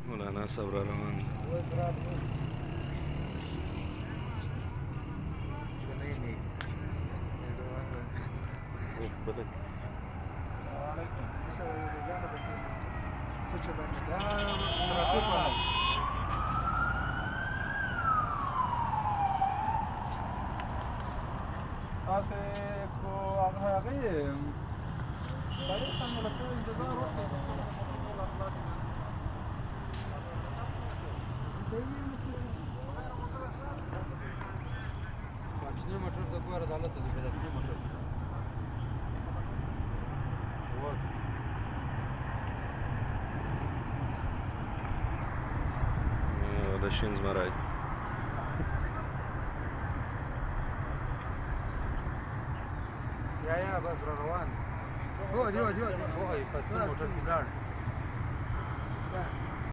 مولانا صاحب را روان دي. Hace motor से पूरा डाला तो दिखा मोटर ده شین زمرد يا بس روان هو دي بس موټر کې لاړ